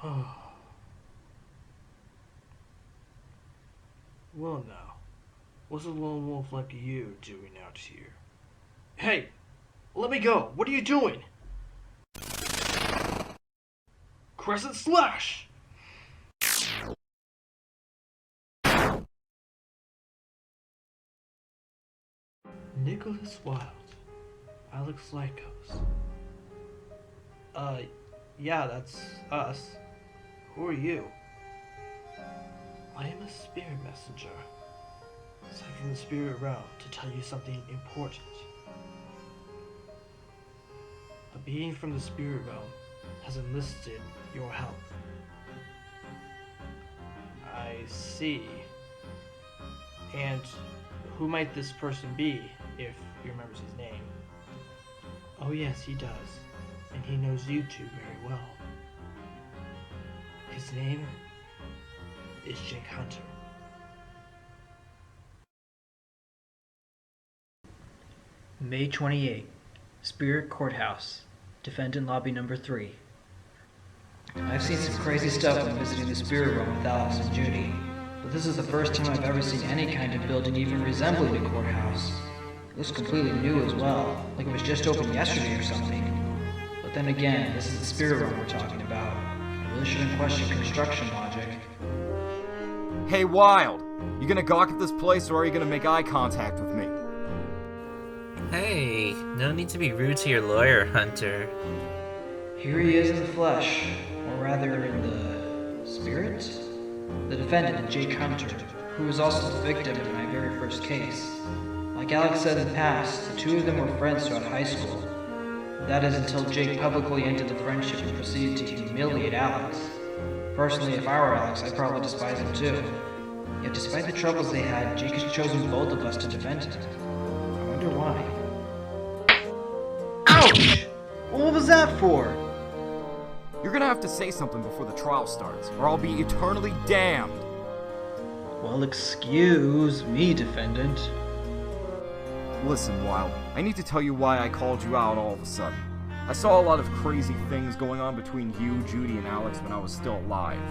Well now, what's a lone wolf like you doing out here? Hey! Let me go! What are you doing? Crescent Slash! Nicholas Wilde. Alex Lykos. Yeah, that's us. Who are you? I am a spirit messenger, sent from the spirit realm to tell you something important. A being from the spirit realm has enlisted your help. I see. And who might this person be, if he remembers his name? Oh yes, he does. And he knows you two very well. His name is Jake Hunter. May 28, Spirit Courthouse, Defendant Lobby Number 3. I've seen some crazy stuff when visiting the spirit realm with Alex and Judy, but this is the first time I've ever seen any kind of building even resembling a courthouse. It looks completely new as well, like it was just opened yesterday or something. But then again, this is the spirit realm we're talking about. I really shouldn't question construction logic. Hey, Wilde! You gonna gawk at this place, or are you gonna make eye contact with me? Hey, no need to be rude to your lawyer, Hunter. Here he is in the flesh, or rather in the spirit? The defendant, Jake Hunter, who was also the victim in my very first case. Like Alex said in the past, the two of them were friends throughout high school. That is until Jake publicly ended the friendship and proceeded to humiliate Alex. Personally, if I were Alex, I'd probably despise him too. Yet despite the troubles they had, Jake has chosen both of us to defend him. I wonder why. Ouch! What was that for? You're gonna have to say something before the trial starts, or I'll be eternally damned! Well, excuse me, defendant. Listen, Wilde, I need to tell you why I called you out all of a sudden. I saw a lot of crazy things going on between you, Judy, and Alex when I was still alive.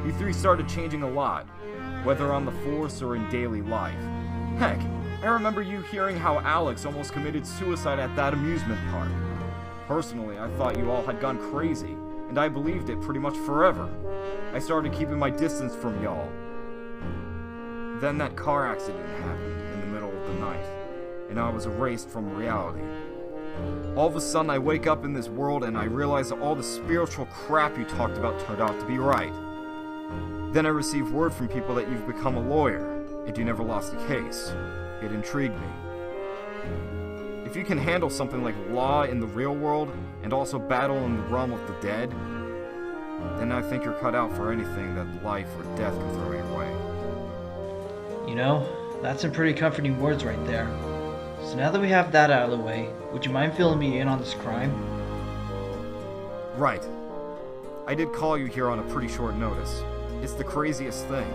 You three started changing a lot, whether on the force or in daily life. Heck, I remember you hearing how Alex almost committed suicide at that amusement park. Personally, I thought you all had gone crazy, and I believed it pretty much forever. I started keeping my distance from y'all. Then that car accident happened in the middle of the night, and I was erased from reality. All of a sudden I wake up in this world and I realize that all the spiritual crap you talked about turned out to be right. Then I receive word from people that you've become a lawyer, and you never lost a case. It intrigued me. If you can handle something like law in the real world, and also battle in the realm of the dead, then I think you're cut out for anything that life or death can throw your way. You know, that's some pretty comforting words right there. So now that we have that out of the way, would you mind filling me in on this crime? Right. I did call you here on a pretty short notice. It's the craziest thing.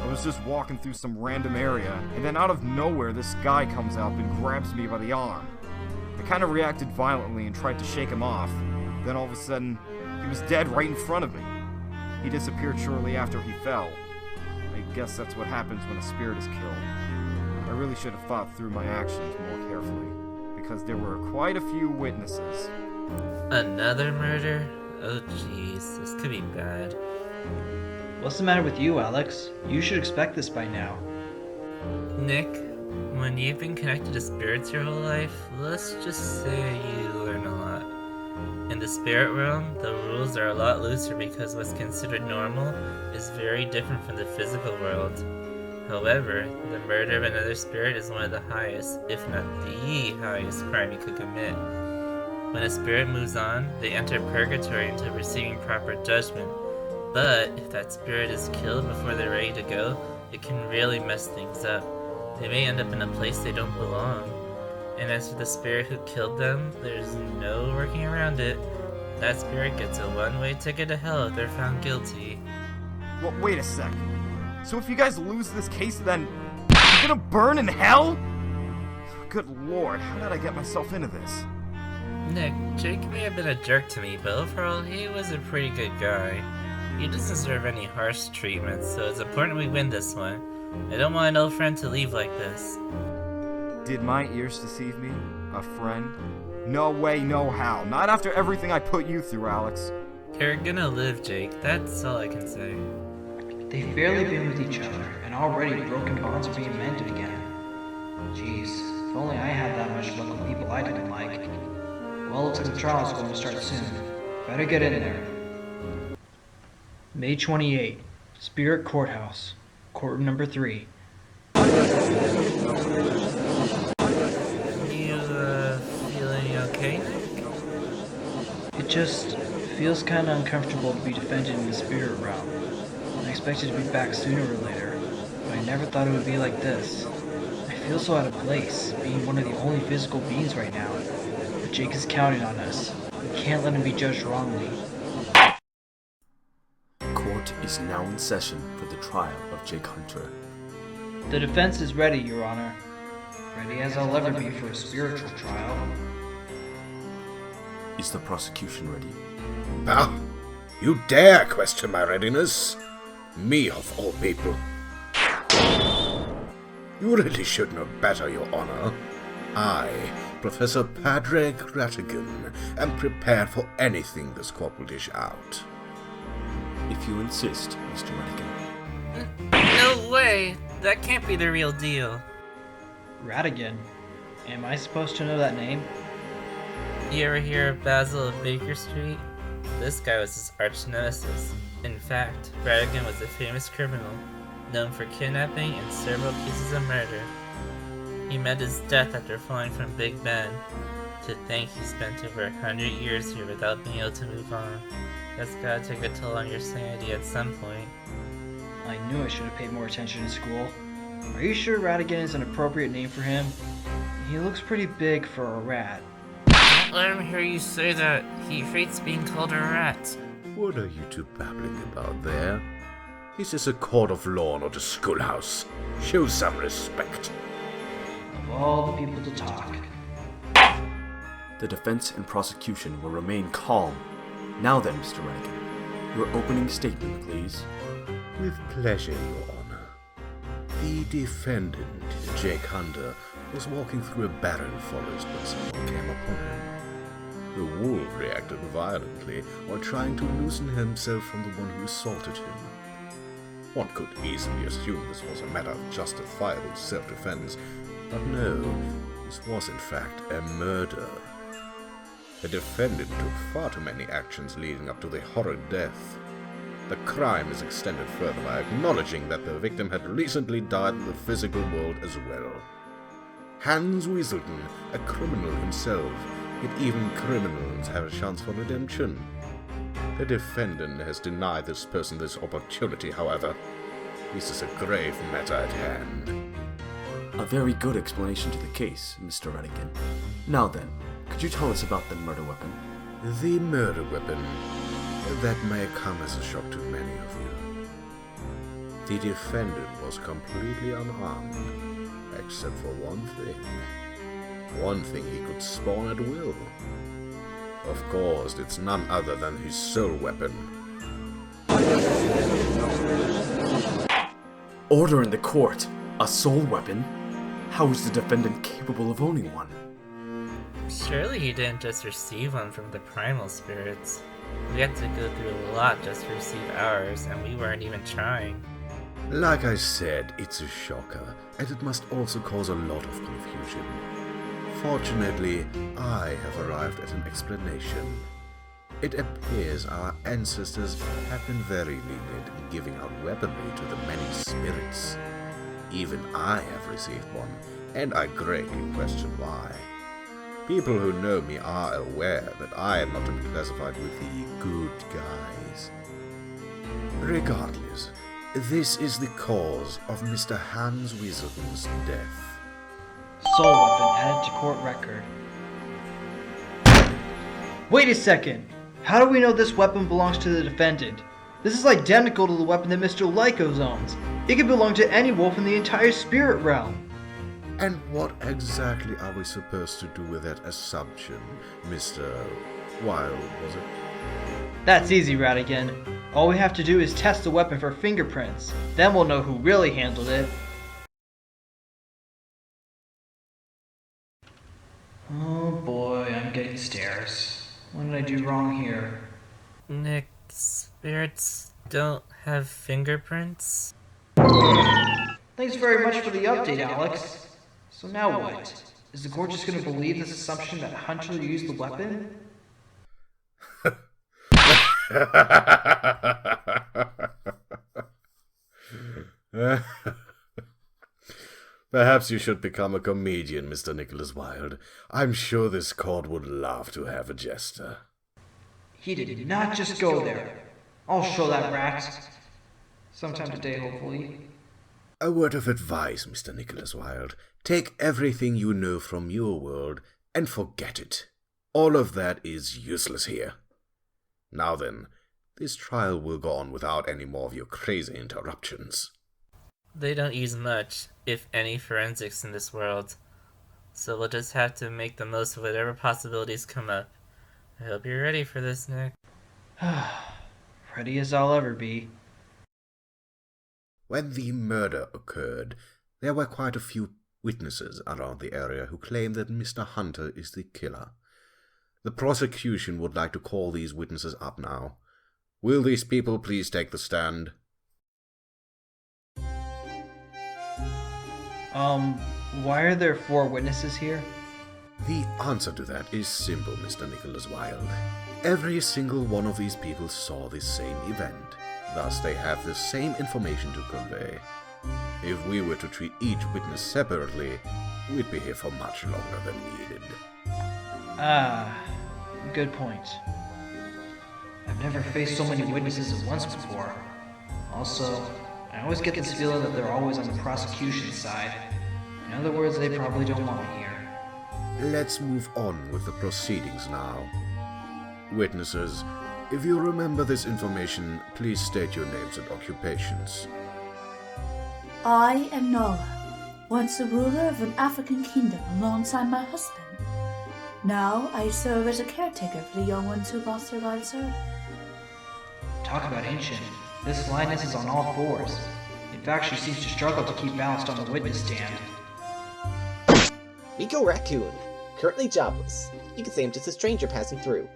I was just walking through some random area, and then out of nowhere this guy comes up and grabs me by the arm. I kind of reacted violently and tried to shake him off. Then all of a sudden, he was dead right in front of me. He disappeared shortly after he fell. I guess that's what happens when a spirit is killed. I really should have thought through my actions more carefully, because there were quite a few witnesses. Another murder? Oh jeez, this could be bad. What's the matter with you, Alex? You should expect this by now. Nick, when you've been connected to spirits your whole life, let's just say you learn a lot. In the spirit realm, the rules are a lot looser because what's considered normal is very different from the physical world. However, the murder of another spirit is one of the highest, if not the highest crime you could commit. When a spirit moves on, they enter purgatory until receiving proper judgment. But if that spirit is killed before they're ready to go, it can really mess things up. They may end up in a place they don't belong. And as for the spirit who killed them, there's no working around it. That spirit gets a one-way ticket to hell if they're found guilty. Well, wait a sec. So if you guys lose this case, then you're gonna burn in hell? Good lord, how did I get myself into this? Nick, Jake may have been a jerk to me, but overall, he was a pretty good guy. He doesn't deserve any harsh treatment, so it's important we win this one. I don't want an old friend to leave like this. Did my ears deceive me? A friend? No way, no how. Not after everything I put you through, Alex. You're gonna live, Jake. That's all I can say. They've barely been with each other, and already broken bonds are being mended again. Jeez, if only I had that much luck with people I didn't like. Well, looks like the trial's going to start soon. Better get in there. May 28, Spirit Courthouse, courtroom number 3. You, feeling okay, Nick? It just feels kinda uncomfortable to be defended in the spirit realm. I expected to be back sooner or later, but I never thought it would be like this. I feel so out of place, being one of the only physical beings right now. But Jake is counting on us. We can't let him be judged wrongly. Court is now in session for the trial of Jake Hunter. The defense is ready, Your Honor. Ready as I'll ever be for a spiritual trial. Is the prosecution ready? Ah, you dare question my readiness? Me of all people. You really should know better, Your Honor. I, Professor Padraic Ratigan, am prepared for anything this court will dish out. If you insist, Mr. Ratigan. No way! That can't be the real deal. Ratigan? Am I supposed to know that name? You ever hear of Basil of Baker Street? This guy was his arch nemesis. In fact, Ratigan was a famous criminal, known for kidnapping and several cases of murder. He met his death after falling from Big Ben. To think he spent over 100 years here without being able to move on. That's gotta take a toll on your sanity at some point. I knew I should have paid more attention in school. Are you sure Ratigan is an appropriate name for him? He looks pretty big for a rat. Don't let him hear you say that. He hates being called a rat. What are you two babbling about there? This is a court of law, not a schoolhouse. Show some respect. Of all the people to talk. The defense and prosecution will remain calm. Now then, Mr. Ratigan, your opening statement, please. With pleasure, Your Honor. The defendant, Jake Hunter, was walking through a barren forest when someone came upon him. The wolf reacted violently while trying to loosen himself from the one who assaulted him. One could easily assume this was a matter of justifiable self-defense, but no, this was in fact a murder. The defendant took far too many actions leading up to the horrid death. The crime is extended further by acknowledging that the victim had recently died in the physical world as well. Hans Weaselton, a criminal himself, yet even criminals have a chance for redemption. The defendant has denied this person this opportunity, however. This is a grave matter at hand. A very good explanation to the case, Mr. Ratigan. Now then, could you tell us about the murder weapon? The murder weapon. That may come as a shock to many of you. The defendant was completely unharmed, except for one thing. One thing he could spawn at will. Of course, it's none other than his soul weapon. Order in the court! A soul weapon? How is the defendant capable of owning one? Surely he didn't just receive one from the primal spirits. We had to go through a lot just to receive ours, and we weren't even trying. Like I said, it's a shocker, and it must also cause a lot of confusion. Fortunately, I have arrived at an explanation. It appears our ancestors have been very lenient in giving out weaponry to the many spirits. Even I have received one, and I greatly question why. People who know me are aware that I am not to be classified with the good guys. Regardless, this is the cause of Mr. Hans Weaselton's death. Soul weapon added to court record. Wait a second! How do we know this weapon belongs to the defendant? This is identical to the weapon that Mr. Lykos owns. It could belong to any wolf in the entire spirit realm. And what exactly are we supposed to do with that assumption, Mr. Wilde, was it? That's easy, Ratigan. All we have to do is test the weapon for fingerprints. Then we'll know who really handled it. Oh boy, I'm getting stares. What did I do wrong here? Nick, spirits don't have fingerprints? Thanks very much for the update, Alex. So now what? Is the court just going to believe this assumption that Hunter used the weapon? Perhaps you should become a comedian, Mr. Nicholas Wilde. I'm sure this court would love to have a jester. He did not just go there. I'll show that rat. Sometime today, hopefully. A word of advice, Mr. Nicholas Wilde. Take everything you know from your world and forget it. All of that is useless here. Now then, this trial will go on without any more of your crazy interruptions. They don't use much, if any, forensics in this world. So we'll just have to make the most of whatever possibilities come up. I hope you're ready for this, Nick. Ready as I'll ever be. When the murder occurred, there were quite a few witnesses around the area who claim that Mr. Hunter is the killer. The prosecution would like to call these witnesses up now. Will these people please take the stand? Why are there 4 witnesses here? The answer to that is simple, Mr. Nicholas Wilde. Every single one of these people saw this same event. Thus, they have the same information to convey. If we were to treat each witness separately, we'd be here for much longer than needed. Good point. I've never faced so many witnesses at once before. Also, I always get this feeling that they're always on the prosecution's side. In other words, they probably don't want me here. Let's move on with the proceedings now. Witnesses, if you remember this information, please state your names and occupations. I am Nala, once the ruler of an African kingdom alongside my husband. Now I serve as a caretaker for the young ones who lost their lives early. Talk about ancient. This lioness is on all 4s. In fact, she seems to struggle to keep balanced on the witness stand. Rico Raccoon, currently jobless. You could say I'm just a stranger passing through.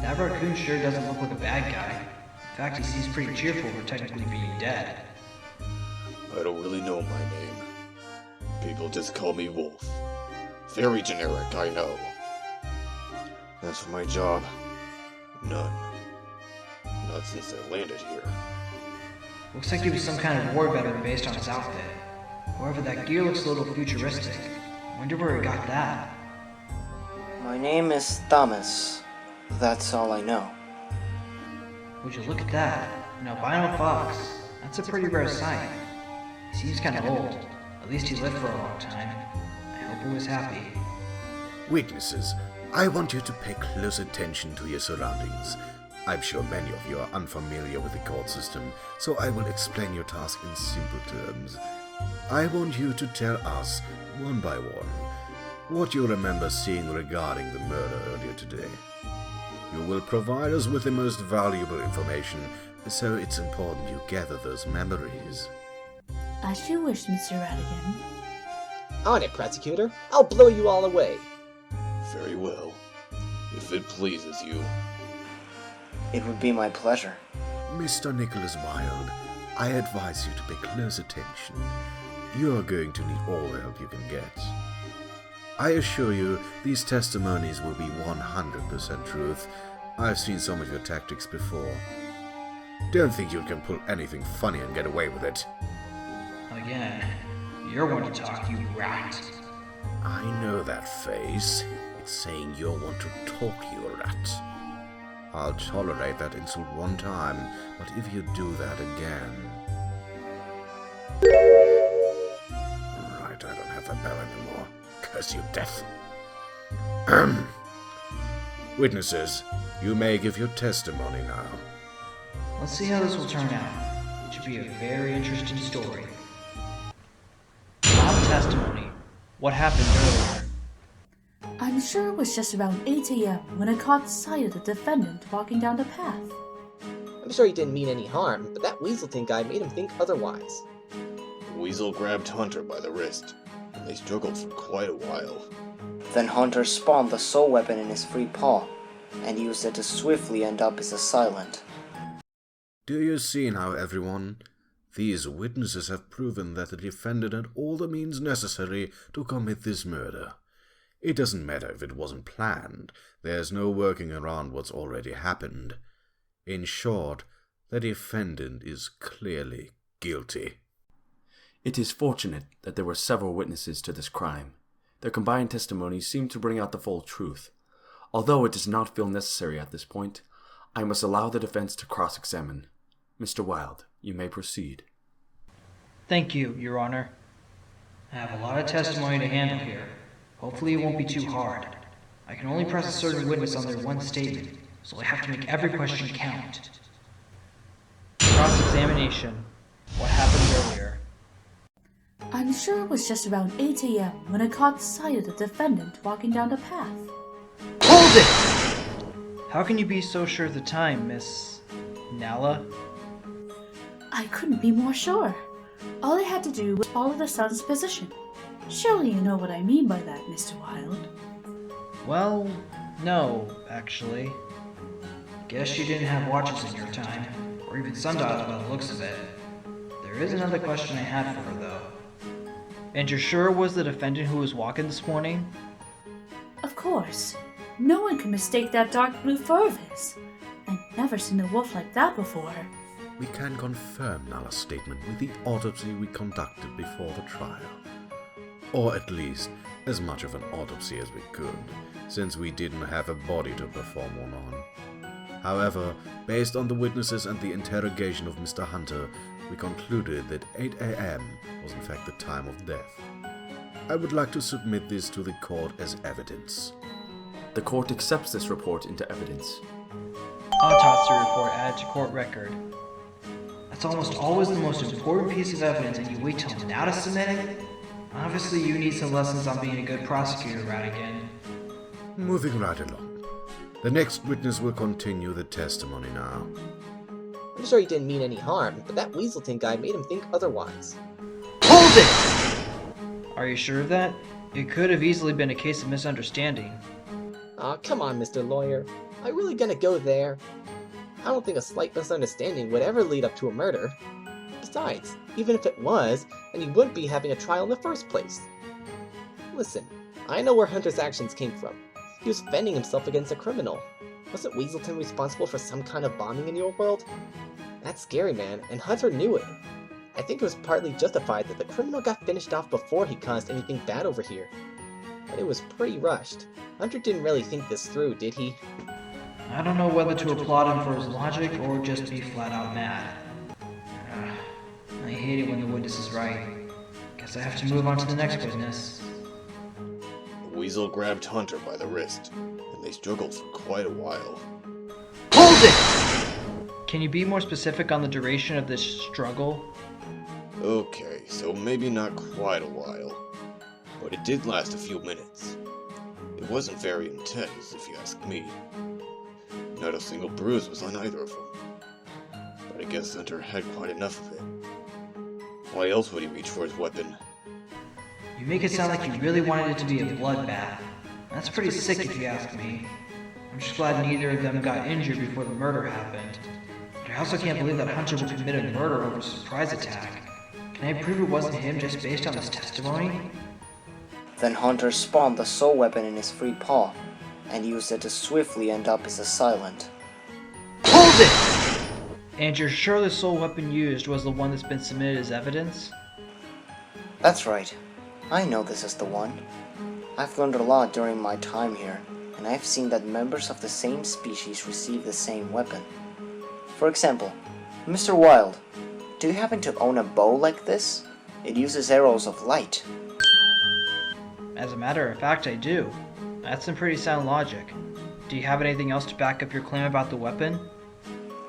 That raccoon sure doesn't look like a bad guy. In fact, he seems pretty cheerful for technically being dead. I don't really know my name. People just call me Wolf. Very generic, I know. As for my job, none. Not since I landed here. Looks like he was some kind of war veteran based on his outfit. However, that gear looks a little futuristic. Wonder where he got that. My name is Thomas. That's all I know. Would you look at that? An albino fox. That's a pretty rare sight. He seems kind of old. At least he lived for a long time. I hope he was happy. Witnesses, I want you to pay close attention to your surroundings. I'm sure many of you are unfamiliar with the court system, so I will explain your task in simple terms. I want you to tell us, one by one, what you remember seeing regarding the murder earlier today. You will provide us with the most valuable information, so it's important you gather those memories. As you wish, Mr. Ratigan. On it, prosecutor. I'll blow you all away. Very well. If it pleases you. It would be my pleasure. Mr. Nicholas Wilde, I advise you to pay close attention. You are going to need all the help you can get. I assure you, these testimonies will be 100% truth. I've seen some of your tactics before. Don't think you can pull anything funny and get away with it. Again, you're one to talk, you rat. I know that face. It's saying you're one to talk, you rat. I'll tolerate that insult one time, but if you do that again... Right, I don't have that bell anymore. Curse you, death. Witnesses, you may give your testimony now. Let's see how this will turn out. It should be a very interesting story. Loud testimony. What happened earlier? I'm sure it was just around 8 a.m. when I caught sight of the defendant walking down the path. I'm sure he didn't mean any harm, but that Weaselton guy made him think otherwise. The weasel grabbed Hunter by the wrist, and they struggled for quite a while. Then Hunter spawned the soul weapon in his free paw, and used it to swiftly end up his assailant. Do you see now, everyone? These witnesses have proven that the defendant had all the means necessary to commit this murder. It doesn't matter if it wasn't planned. There's no working around what's already happened. In short, the defendant is clearly guilty. It is fortunate that there were several witnesses to this crime. Their combined testimonies seem to bring out the full truth. Although it does not feel necessary at this point, I must allow the defense to cross-examine. Mr. Wilde, you may proceed. Thank you, Your Honor. I have a lot of testimony to handle here. Hopefully it won't be too hard. I can only press a certain witness on their one statement, so I have to make every question count. Cross-examination. What happened earlier? I'm sure it was just around 8 a.m. when I caught sight of the defendant walking down the path. Hold it! How can you be so sure of the time, Miss Nala? I couldn't be more sure. All I had to do was follow the sun's position. Surely you know what I mean by that, Mr. Wilde. Well, no, actually. Guess you didn't have watches in your time, or even sundials by the looks of it. There is another question I had for her, though. And you're sure it was the defendant who was walking this morning? Of course. No one can mistake that dark blue fur of his. I've never seen a wolf like that before. We can confirm Nala's statement with the autopsy we conducted before the trial. Or at least, as much of an autopsy as we could, since we didn't have a body to perform one on. However, based on the witnesses and the interrogation of Mr. Hunter, we concluded that 8 a.m. was in fact the time of death. I would like to submit this to the court as evidence. The court accepts this report into evidence. Autopsy report added to court record. That's almost always the most important piece of evidence, and you wait till now to submit it? Obviously you need some lessons on being a good prosecutor, Ratigan. Moving right along. The next witness will continue the testimony now. I'm sure he didn't mean any harm, but that Weaselton guy made him think otherwise. Hold it! Are you sure of that? It could have easily been a case of misunderstanding. Aw, come on, Mr. Lawyer. Are you really gonna go there? I don't think a slight misunderstanding would ever lead up to a murder. Besides, even if it was, then he wouldn't be having a trial in the first place. Listen, I know where Hunter's actions came from. He was fending himself against a criminal. Wasn't Weaselton responsible for some kind of bombing in your world? That's scary, man, and Hunter knew it. I think it was partly justified that the criminal got finished off before he caused anything bad over here. But it was pretty rushed. Hunter didn't really think this through, did he? I don't know whether to applaud him for his logic or just be flat out mad. I hate it when the witness is right. Guess I have to move on to the next witness. The weasel grabbed Hunter by the wrist, and they struggled for quite a while. Hold it! Can you be more specific on the duration of this struggle? Okay, so maybe not quite a while, but it did last a few minutes. It wasn't very intense, if you ask me. Not a single bruise was on either of them. But I guess Hunter had quite enough of it. Why else would he reach for his weapon? You make it sound like you really wanted it to be a bloodbath. That's pretty sick if you ask me. I'm just glad neither of them got injured before the murder happened. But I also can't believe that Hunter would commit a murder over a surprise attack. Can I prove it wasn't him just based on his testimony? Then Hunter spawned the soul weapon in his free paw, and used it to swiftly end up his assailant. Hold it! And you're sure the soul weapon used was the one that's been submitted as evidence? That's right. I know this is the one. I've learned a lot during my time here, and I've seen that members of the same species receive the same weapon. For example, Mr. Wilde, do you happen to own a bow like this? It uses arrows of light. As a matter of fact, I do. That's some pretty sound logic. Do you have anything else to back up your claim about the weapon?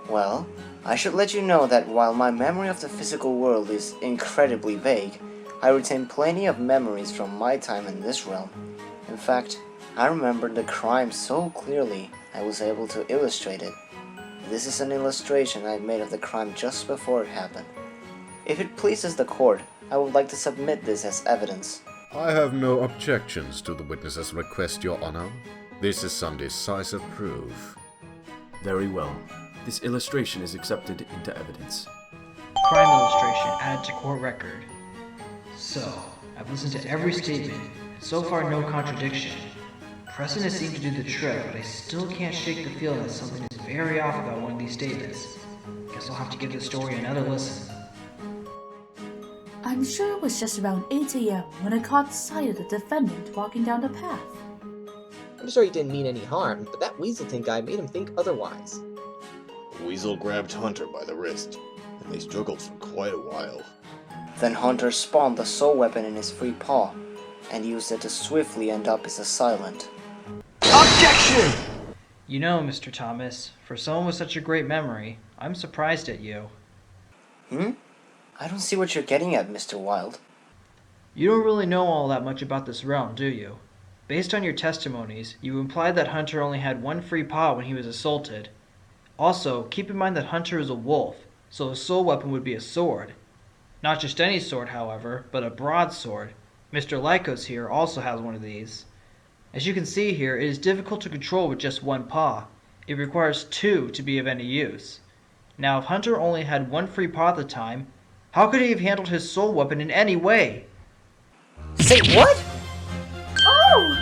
Well, I should let you know that while my memory of the physical world is incredibly vague, I retain plenty of memories from my time in this realm. In fact, I remember the crime so clearly I was able to illustrate it. This is an illustration I made of the crime just before it happened. If it pleases the court, I would like to submit this as evidence. I have no objections to the witness's request, Your Honor. This is some decisive proof. Very well. This illustration is accepted into evidence. Crime illustration added to court record. So, I've listened to every statement, and so far no contradiction. Precedent seemed to do the trick, but I still can't shake the feeling that something is very off about one of these statements. Guess I'll have to give the story another listen. I'm sure it was just around 8 a.m. when I caught sight of the defendant walking down the path. I'm sure he didn't mean any harm, but that Weaselton guy made him think otherwise. The weasel grabbed Hunter by the wrist, and they struggled for quite a while. Then Hunter spawned the soul weapon in his free paw, and used it to swiftly end up his assailant. Objection! You know, Mr. Thomas, for someone with such a great memory, I'm surprised at you. I don't see what you're getting at, Mr. Wilde. You don't really know all that much about this realm, do you? Based on your testimonies, you implied that Hunter only had one free paw when he was assaulted. Also, keep in mind that Hunter is a wolf, so a soul weapon would be a sword. Not just any sword, however, but a broadsword. Mr. Lykos here also has one of these. As you can see here, it is difficult to control with just one paw. It requires two to be of any use. Now, if Hunter only had one free paw at the time, how could he have handled his soul weapon in any way? Say what? Oh!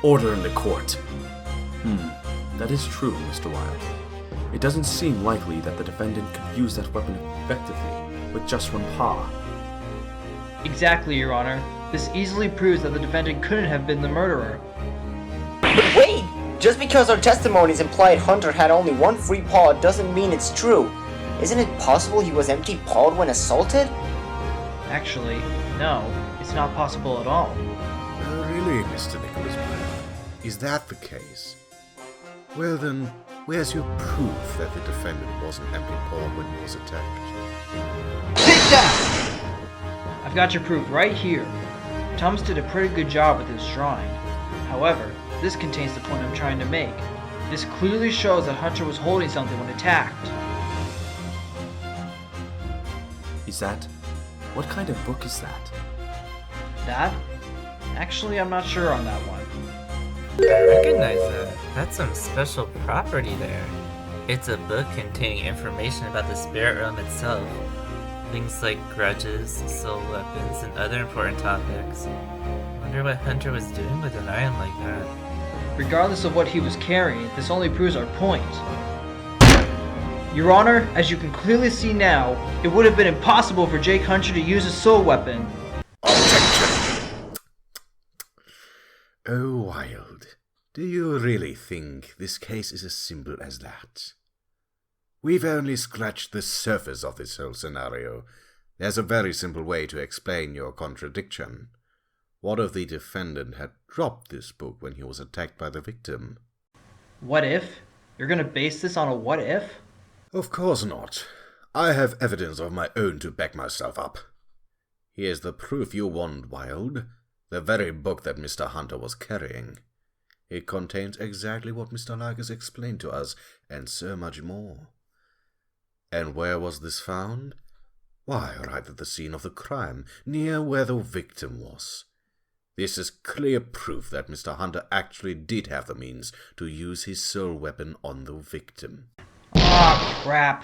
Order in the court. That is true, Mr. Wilde. It doesn't seem likely that the defendant could use that weapon effectively with just one paw. Exactly, Your Honor. This easily proves that the defendant couldn't have been the murderer. But wait! Just because our testimonies implied Hunter had only one free paw doesn't mean it's true. Isn't it possible he was empty-pawed when assaulted? Actually, no, it's not possible at all. Really, Mr. Nicholas Briar? Is that the case? Well then, where's your proof that the defendant wasn't empty-pawed when he was attacked? Take that! I've got your proof right here. Thomas did a pretty good job with his drawing. However, this contains the point I'm trying to make. This clearly shows that Hunter was holding something when attacked. Is that? What kind of book is that? That? Actually, I'm not sure on that one. I recognize that. That's some special property there. It's a book containing information about the spirit realm itself. Things like grudges, soul weapons, and other important topics. Wonder what Hunter was doing with an item like that. Regardless of what he was carrying, this only proves our point. Your Honor, as you can clearly see now, it would have been impossible for Jake Hunter to use a soul weapon. Oh, Wilde, do you really think this case is as simple as that? We've only scratched the surface of this whole scenario. There's a very simple way to explain your contradiction. What if the defendant had dropped this book when he was attacked by the victim? What if? You're gonna base this on a what if? Of course not. I have evidence of my own to back myself up. Here's the proof you want, Wilde. The very book that Mr. Hunter was carrying. It contains exactly what Mr. Lykos explained to us, and so much more. And where was this found? Why, right at the scene of the crime, near where the victim was. This is clear proof that Mr. Hunter actually did have the means to use his soul weapon on the victim. Ah, crap.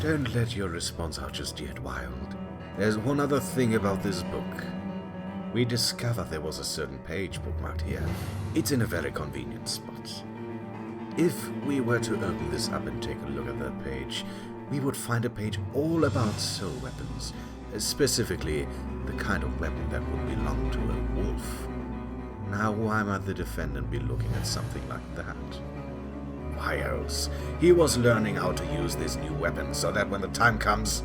Don't let your response out just yet, Wilde. There's one other thing about this book. We discovered there was a certain page bookmarked here. It's in a very convenient spot. If we were to open this up and take a look at that page, we would find a page all about soul weapons, specifically the kind of weapon that would belong to a wolf. Now, why might the defendant be looking at something like that? Why else? He was learning how to use this new weapon so that when the time comes...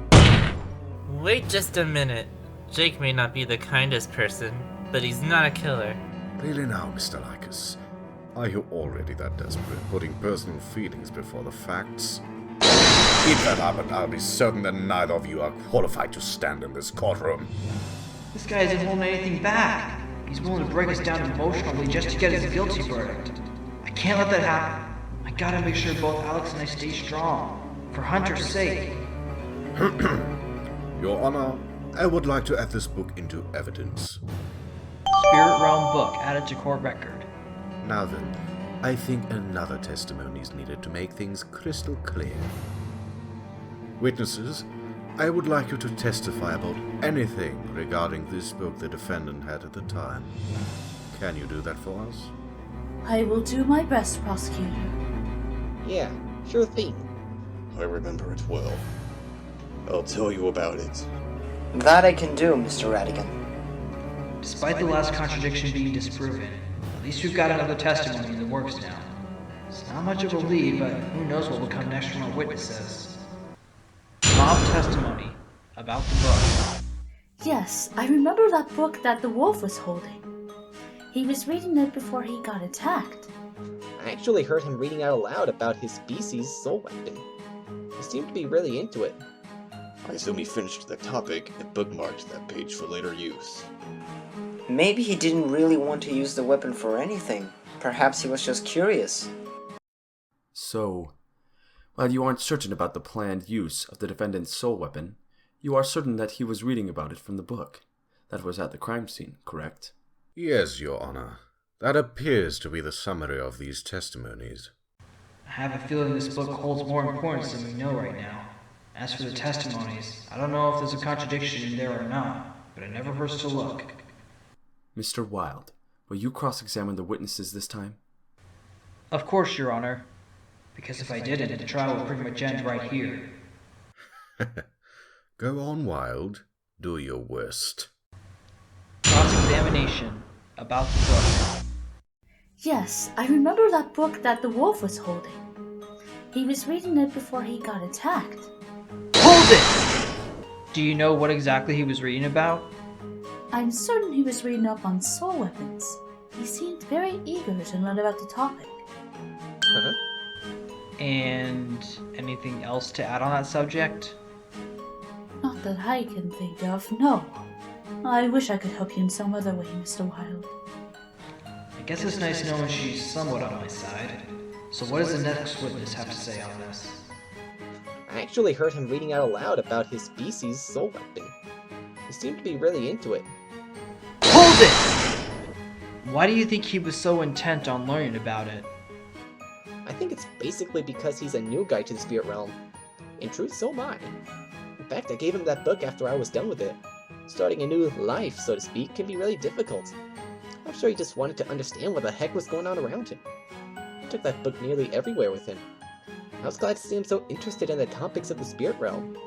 Wait just a minute. Jake may not be the kindest person, but he's not a killer. Really now, Mr. Lykos? Are you already that desperate, putting personal feelings before the facts? Keep that up and I'll be certain that neither of you are qualified to stand in this courtroom. This guy isn't holding anything back. He's willing to break us down emotionally just to get his guilty verdict. I can't let that happen. I gotta make sure both Alex and I stay strong. For Hunter's sake. Your Honor, I would like to add this book into evidence. Spirit Realm book added to court record. Now then, I think another testimony is needed to make things crystal clear. Witnesses, I would like you to testify about anything regarding this book the defendant had at the time. Can you do that for us? I will do my best, prosecutor. Yeah, sure thing. I remember it well. I'll tell you about it. That I can do, Mr. Ratigan. Despite the last contradiction being disproven, at least we've got another testimony in the works now. It's not much of a lead, but who knows what will come next from our witnesses. Mob testimony about the book. Yes, I remember that book that the wolf was holding. He was reading it before he got attacked. I actually heard him reading out aloud about his species' soul weapon. He seemed to be really into it. I assume he finished the topic and bookmarked that page for later use. Maybe he didn't really want to use the weapon for anything. Perhaps he was just curious. So, while you aren't certain about the planned use of the defendant's soul weapon, you are certain that he was reading about it from the book that was at the crime scene, correct? Yes, Your Honor. That appears to be the summary of these testimonies. I have a feeling this book holds more importance than we know right now. As for the testimonies, I don't know if there's a contradiction in there or not, but it never hurts to look. Mr. Wilde, will you cross-examine the witnesses this time? Of course, Your Honor. Because if I didn't, the trial would pretty much end right here. Go on, Wilde. Do your worst. Cross-examination about the book. Yes, I remember that book that the wolf was holding. He was reading it before he got attacked. Hold it! Do you know what exactly he was reading about? I'm certain he was reading up on soul weapons. He seemed very eager to learn about the topic. And anything else to add on that subject? Not that I can think of, no. I wish I could help you in some other way, Mr. Wilde. I guess it's nice knowing she's somewhat on my side. So what does the next witness have to say on this? I actually heard him reading out aloud about his species' soul weapon. He seemed to be really into it. Hold it! Why do you think he was so intent on learning about it? I think it's basically because he's a new guy to the spirit realm. In truth, so am I. In fact, I gave him that book after I was done with it. Starting a new life, so to speak, can be really difficult. I'm sure he just wanted to understand what the heck was going on around him. He took that book nearly everywhere with him. I was glad to see him so interested in the topics of the spirit realm.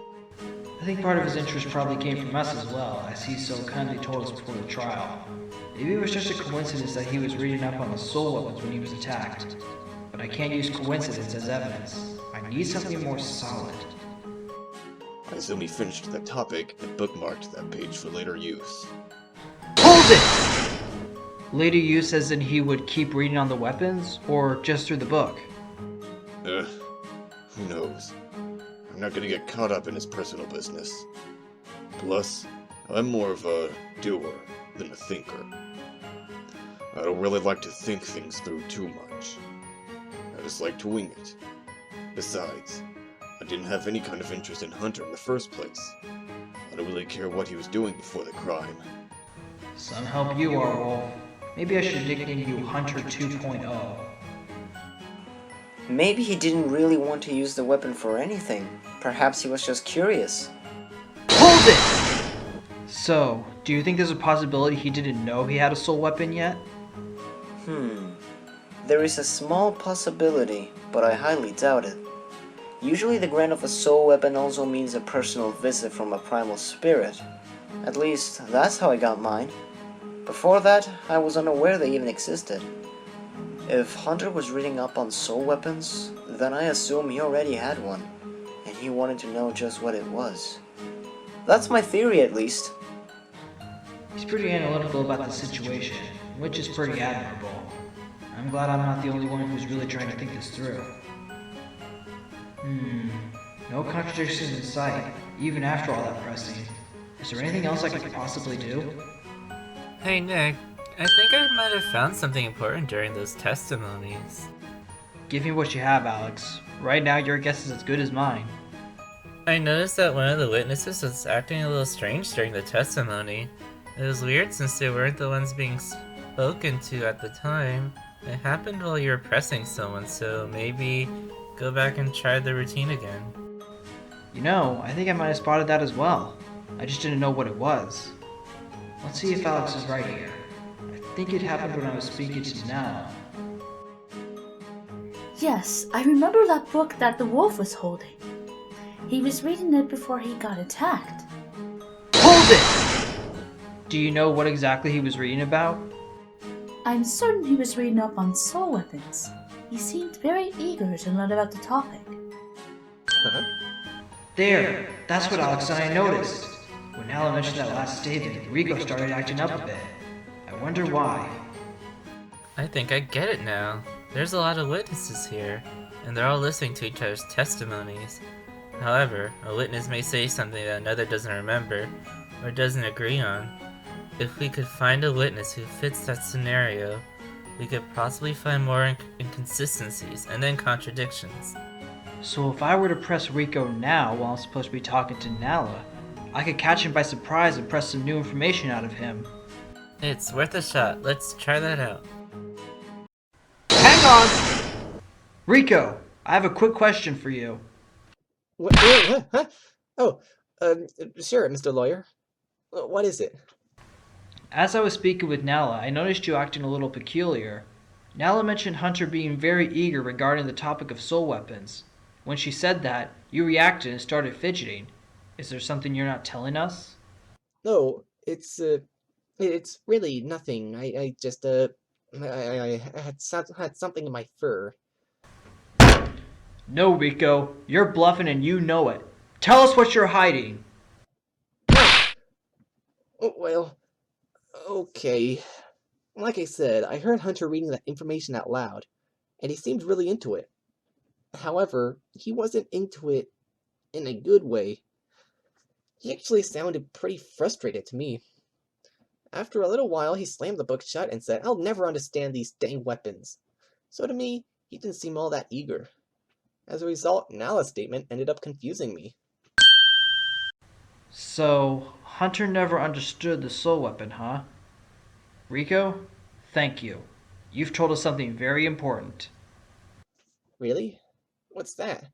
I think part of his interest probably came from us as well, as he so kindly told us before the trial. Maybe it was just a coincidence that he was reading up on the soul weapons when he was attacked. But I can't use coincidence as evidence. I need something more solid. I assume he finished the topic and bookmarked that page for later use. Hold it! Later use as in he would keep reading on the weapons, or just through the book? Who knows? I'm not gonna get caught up in his personal business. Plus, I'm more of a doer than a thinker. I don't really like to think things through too much. I just like to wing it. Besides, I didn't have any kind of interest in Hunter in the first place. I don't really care what he was doing before the crime. Some help you are, Wolf. Maybe I should nickname you Hunter 2.0. Maybe he didn't really want to use the weapon for anything. Perhaps he was just curious. Hold it! So, do you think there's a possibility he didn't know he had a soul weapon yet? There is a small possibility, but I highly doubt it. Usually the grant of a soul weapon also means a personal visit from a primal spirit. At least, that's how I got mine. Before that, I was unaware they even existed. If Hunter was reading up on soul weapons, then I assume he already had one, and he wanted to know just what it was. That's my theory, at least. He's pretty analytical about the situation, which is pretty admirable. I'm glad I'm not the only one who's really trying to think this through. No contradictions in sight, even after all that pressing. Is there anything else I could possibly do? Hey Nick, I think I might have found something important during those testimonies. Give me what you have, Alex. Right now, your guess is as good as mine. I noticed that one of the witnesses was acting a little strange during the testimony. It was weird since they weren't the ones being spoken to at the time. It happened while you were pressing someone, so maybe go back and try the routine again. You know, I think I might have spotted that as well. I just didn't know what it was. Let's see if Alex is right here. I think it happened when I was speaking to Nala. Yes, I remember that book that the wolf was holding. He was reading it before he got attacked. Hold it! Do you know what exactly he was reading about? I'm certain he was reading up on soul weapons. He seemed very eager to learn about the topic. There, that's what Alex and I noticed. When Nala mentioned that last statement, Rico started acting up a bit. I wonder why. I think I get it now. There's a lot of witnesses here, and they're all listening to each other's testimonies. However, a witness may say something that another doesn't remember, or doesn't agree on. If we could find a witness who fits that scenario, we could possibly find more inconsistencies and then contradictions. So if I were to press Rico now while I'm supposed to be talking to Nala, I could catch him by surprise and press some new information out of him. It's worth a shot. Let's try that out. Hang on! Rico, I have a quick question for you. What? Huh? Oh, sure, Mr. Lawyer. What is it? As I was speaking with Nala, I noticed you acting a little peculiar. Nala mentioned Hunter being very eager regarding the topic of soul weapons. When she said that, you reacted and started fidgeting. Is there something you're not telling us? No, it's really nothing. I just, I had something in my fur. No, Rico, you're bluffing and you know it. Tell us what you're hiding. Oh, well, okay. Like I said, I heard Hunter reading that information out loud, and he seemed really into it. However, he wasn't into it in a good way. He actually sounded pretty frustrated to me. After a little while, he slammed the book shut and said, "I'll never understand these dang weapons." So to me, he didn't seem all that eager. As a result, Nala's statement ended up confusing me. So, Hunter never understood the soul weapon, huh? Rico, thank you. You've told us something very important. Really? What's that?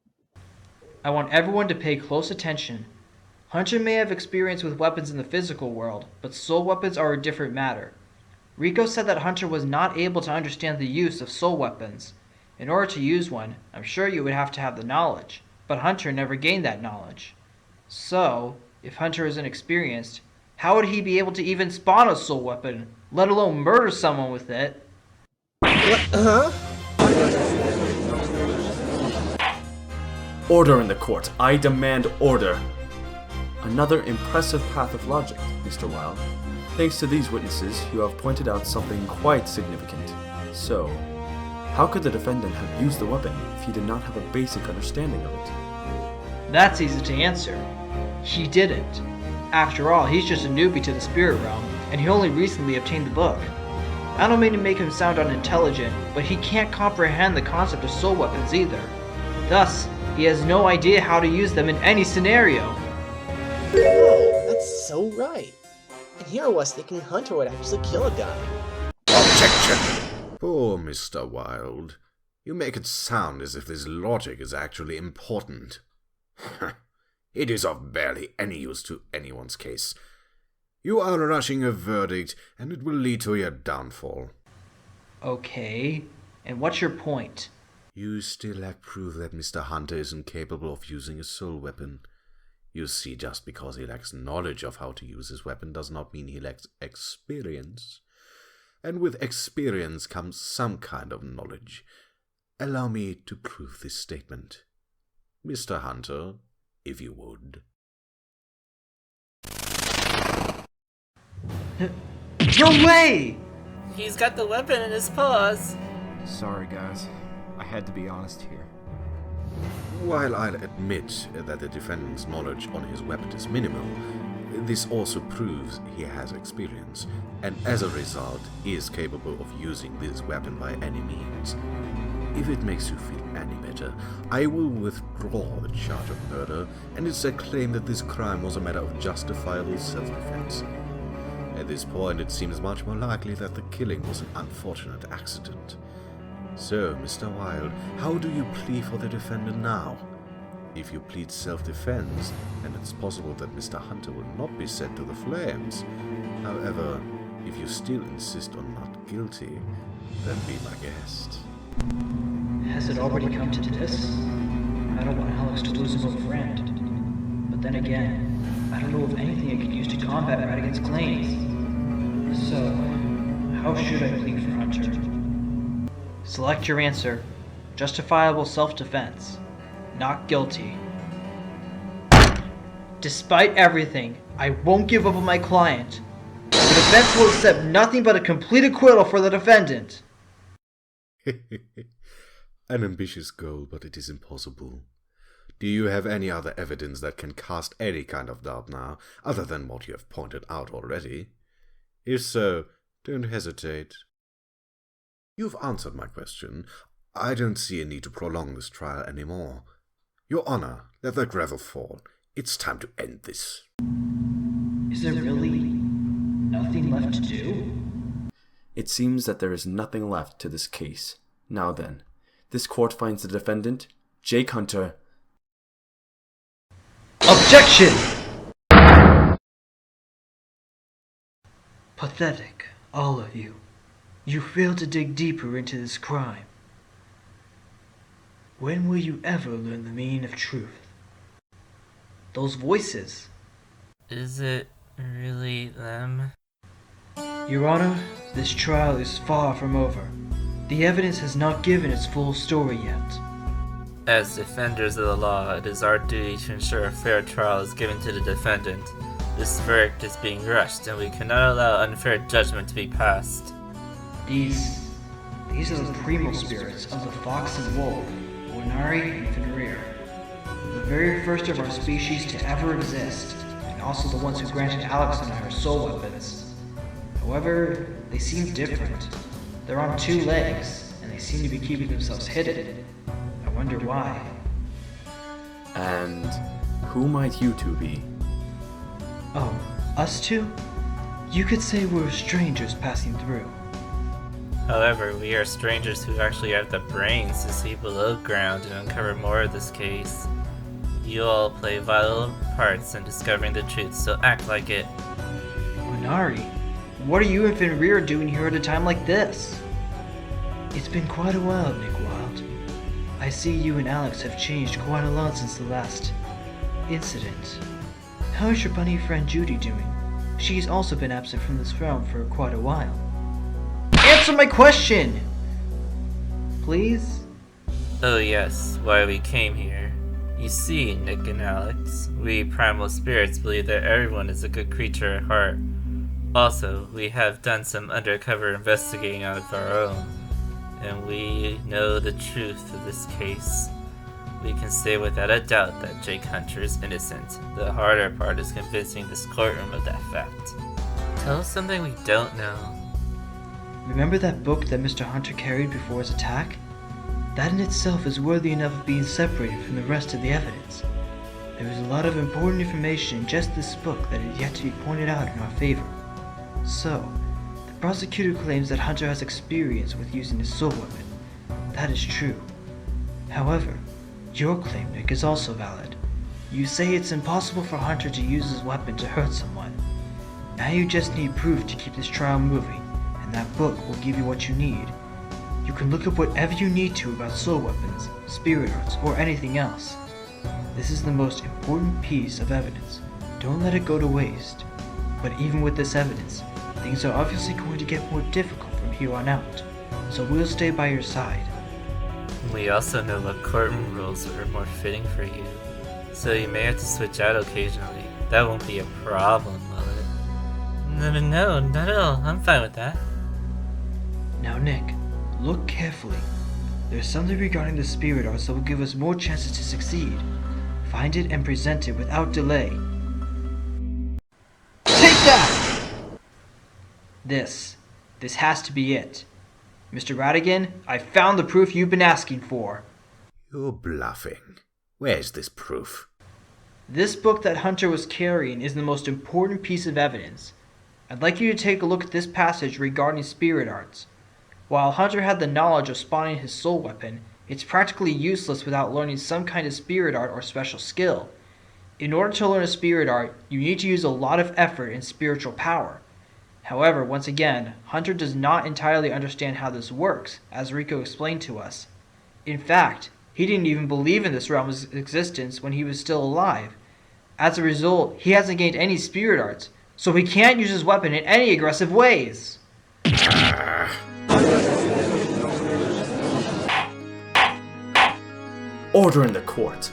I want everyone to pay close attention. Hunter may have experience with weapons in the physical world, but soul weapons are a different matter. Rico said that Hunter was not able to understand the use of soul weapons. In order to use one, I'm sure you would have to have the knowledge, but Hunter never gained that knowledge. So, if Hunter is inexperienced, how would he be able to even spawn a soul weapon, let alone murder someone with it? What? Huh? Order in the court. I demand order. Another impressive path of logic, Mr. Wilde. Thanks to these witnesses, you have pointed out something quite significant. So, how could the defendant have used the weapon if he did not have a basic understanding of it? That's easy to answer. He didn't. After all, he's just a newbie to the spirit realm, and he only recently obtained the book. I don't mean to make him sound unintelligent, but he can't comprehend the concept of soul weapons either. Thus, he has no idea how to use them in any scenario. Oh, that's so right. And here I was thinking Hunter would actually kill a guy. Objection! Poor Mr. Wilde. You make it sound as if this logic is actually important. It is of barely any use to anyone's case. You are rushing a verdict, and it will lead to your downfall. Okay, and what's your point? You still lack proof that Mr. Hunter is incapable of using a soul weapon. You see, just because he lacks knowledge of how to use his weapon does not mean he lacks experience. And with experience comes some kind of knowledge. Allow me to prove this statement. Mr. Hunter, if you would. No way! He's got the weapon in his paws. Sorry, guys. I had to be honest here. While I'll admit that the defendant's knowledge on his weapon is minimal, This also proves he has experience, and as a result, is capable of using this weapon by any means. If it makes you feel any better, I will withdraw the charge of murder and instead claim that this crime was a matter of justifiable self-defense. At this point, it seems much more likely that the killing was an unfortunate accident. So, Mr. Wilde, how do you plead for the defendant now? If you plead self-defense, then it's possible that Mr. Hunter will not be sent to the flames. However, if you still insist on not guilty, then be my guest. Has it already come to this? I don't want Alex to lose his old friend. But then again, I don't know of anything I could use to combat Ratigan's claims. So, how should I plead for Hunter? Select your answer. Justifiable self-defense. Not guilty. Despite everything, I won't give up on my client. The defense will accept nothing but a complete acquittal for the defendant. An ambitious goal, but it is impossible. Do you have any other evidence that can cast any kind of doubt now, other than what you have pointed out already? If so, don't hesitate. You've answered my question. I don't see a need to prolong this trial anymore. Your Honor, let the gravel fall. It's time to end this. Is there really nothing left to do? It seems that there is nothing left to this case. Now then, this court finds the defendant, Jake Hunter. Objection! Pathetic, all of you. You failed to dig deeper into this crime. When will you ever learn the meaning of truth? Those voices. Is it really them? Your Honor, this trial is far from over. The evidence has not given its full story yet. As defenders of the law, it is our duty to ensure a fair trial is given to the defendant. This verdict is being rushed, and we cannot allow unfair judgment to be passed. These are the primal spirits of the fox and wolf, Oinari and Fenrir. The very first of our species to ever exist, and also the ones who granted Alex and I our soul weapons. However, they seem different. They're on two legs, and they seem to be keeping themselves hidden. I wonder why. And who might you two be? Oh, us two? You could say we're strangers passing through. However, we are strangers who actually have the brains to see below ground and uncover more of this case. You all play vital parts in discovering the truth, so act like it. Oinari, what are you and Fenrir doing here at a time like this? It's been quite a while, Nick Wilde. I see you and Alex have changed quite a lot since the last incident. How is your bunny friend Judy doing? She's also been absent from this realm for quite a while. Answer my question! Please? Oh yes, why we came here. You see, Nick and Alex, we primal spirits believe that everyone is a good creature at heart. Also, we have done some undercover investigating of our own, and we know the truth of this case. We can say without a doubt that Jake Hunter is innocent. The harder part is convincing this courtroom of that fact. Tell us something we don't know. Remember that book that Mr. Hunter carried before his attack? That in itself is worthy enough of being separated from the rest of the evidence. There is a lot of important information in just this book that is yet to be pointed out in our favor. So, the prosecutor claims that Hunter has experience with using his soul weapon. That is true. However, your claim, Nick, is also valid. You say it's impossible for Hunter to use his weapon to hurt someone. Now you just need proof to keep this trial moving, and that book will give you what you need. You can look up whatever you need to about soul weapons, spirit arts, or anything else. This is the most important piece of evidence. Don't let it go to waste. But even with this evidence, things are obviously going to get more difficult from here on out. So we'll stay by your side. We also know what courtroom rules are more fitting for you, so you may have to switch out occasionally. That won't be a problem, will it? No, not at all. I'm fine with that. Now, Nick, look carefully. There's something regarding the spirit arts that will give us more chances to succeed. Find it and present it without delay. This has to be it. Mr. Ratigan, I found the proof you've been asking for. You're bluffing. Where's this proof? This book that Hunter was carrying is the most important piece of evidence. I'd like you to take a look at this passage regarding spirit arts. While Hunter had the knowledge of spawning his soul weapon, it's practically useless without learning some kind of spirit art or special skill. In order to learn a spirit art, you need to use a lot of effort and spiritual power. However, once again, Hunter does not entirely understand how this works, as Rico explained to us. In fact, he didn't even believe in this realm's existence when he was still alive. As a result, he hasn't gained any spirit arts, so he can't use his weapon in any aggressive ways. Order in the court.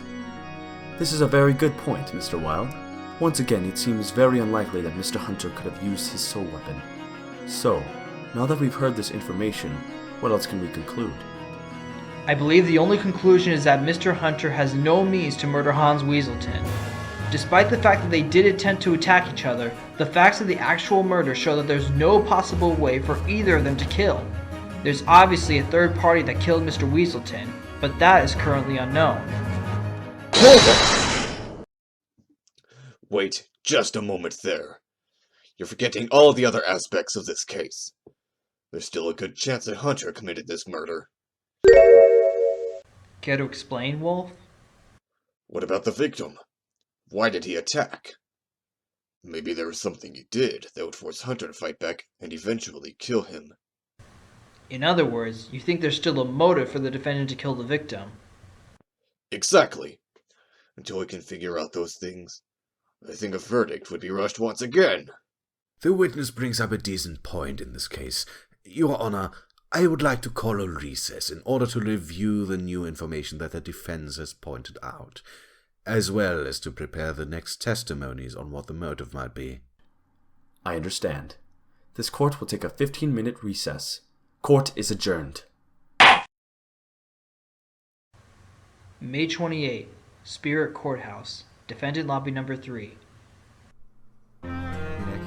This is a very good point, Mr. Wilde. Once again, it seems very unlikely that Mr. Hunter could have used his soul weapon. So, now that we've heard this information, what else can we conclude? I believe the only conclusion is that Mr. Hunter has no means to murder Hans Weaselton. Despite the fact that they did attempt to attack each other, the facts of the actual murder show that there's no possible way for either of them to kill. There's obviously a third party that killed Mr. Weaselton, but that is currently unknown. Wait just a moment there. You're forgetting all the other aspects of this case. There's still a good chance that Hunter committed this murder. Care to explain, Wolf? What about the victim? Why did he attack? Maybe there was something he did that would force Hunter to fight back and eventually kill him. In other words, you think there's still a motive for the defendant to kill the victim? Exactly. Until we can figure out those things, I think a verdict would be rushed once again. The witness brings up a decent point in this case. Your Honor, I would like to call a recess in order to review the new information that the defense has pointed out, as well as to prepare the next testimonies on what the motive might be. I understand. This court will take a 15-minute recess. Court is adjourned. May 28, Spirit Courthouse, Defendant Lobby Number 3. Nick,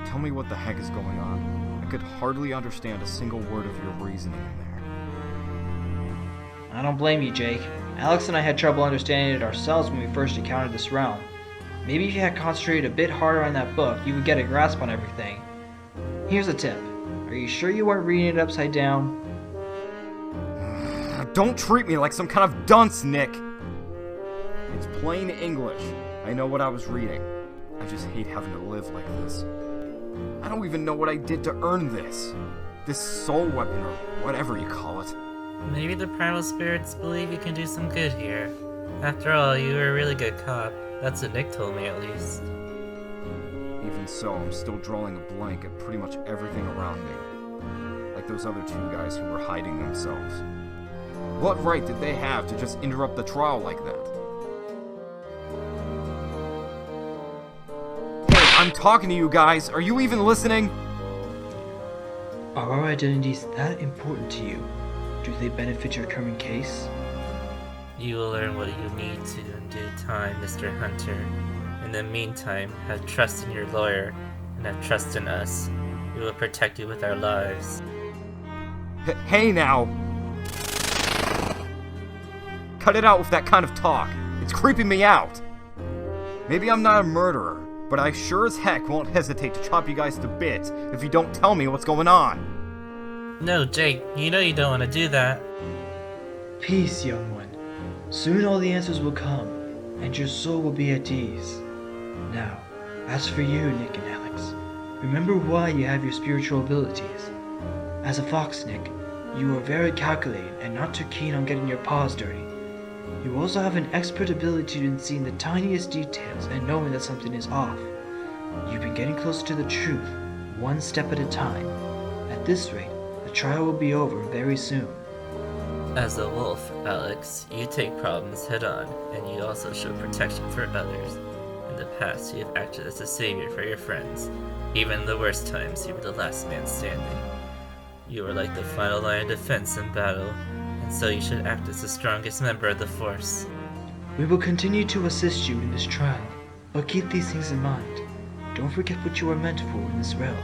tell me what the heck is going on. I could hardly understand a single word of your reasoning in there. I don't blame you, Jake. Alex and I had trouble understanding it ourselves when we first encountered this realm. Maybe if you had concentrated a bit harder on that book, you would get a grasp on everything. Here's a tip. Are you sure you weren't reading it upside down? Don't treat me like some kind of dunce, Nick! It's plain English. I know what I was reading. I just hate having to live like this. I don't even know what I did to earn this. This soul weapon, or whatever you call it. Maybe the primal spirits believe you can do some good here. After all, you were a really good cop. That's what Nick told me, at least. Even so, I'm still drawing a blank at pretty much everything around me. Like those other two guys who were hiding themselves. What right did they have to just interrupt the trial like that? Hey, I'm talking to you guys. Are you even listening? Are our identities that important to you? Do they benefit your current case? You will learn what you need to in due time, Mr. Hunter. In the meantime, have trust in your lawyer, and have trust in us. We will protect you with our lives. Hey now! Cut it out with that kind of talk. It's creeping me out. Maybe I'm not a murderer, but I sure as heck won't hesitate to chop you guys to bits if you don't tell me what's going on. No, Jake, you know you don't want to do that. Peace, young one. Soon all the answers will come, and your soul will be at ease. Now, as for you, Nick and Alex, remember why you have your spiritual abilities. As a fox, Nick, you are very calculating and not too keen on getting your paws dirty. You also have an expert ability in seeing the tiniest details and knowing that something is off. You've been getting closer to the truth, one step at a time. At this rate, the trial will be over very soon. As a wolf, Alex, you take problems head on, and you also show protection for others. In the past, you have acted as a savior for your friends. Even in the worst times, you were the last man standing. You are like the final line of defense in battle, and so you should act as the strongest member of the force. We will continue to assist you in this trial, but keep these things in mind. Don't forget what you are meant for in this realm.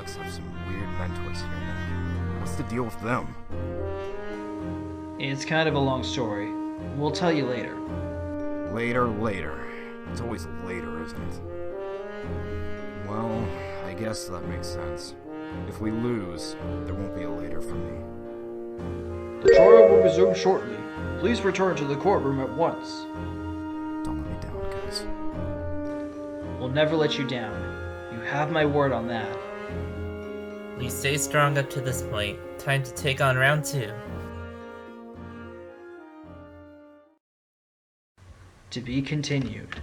Alex have some weird mentors here, Nick. What's the deal with them? It's kind of a long story. We'll tell you later. Later. It's always later, isn't it? Well, I guess that makes sense. If we lose, there won't be a later for me. The trial will resume shortly. Please return to the courtroom at once. Don't let me down, guys. We'll never let you down. You have my word on that. We stay strong up to this point. Time to take on round 2. To be continued.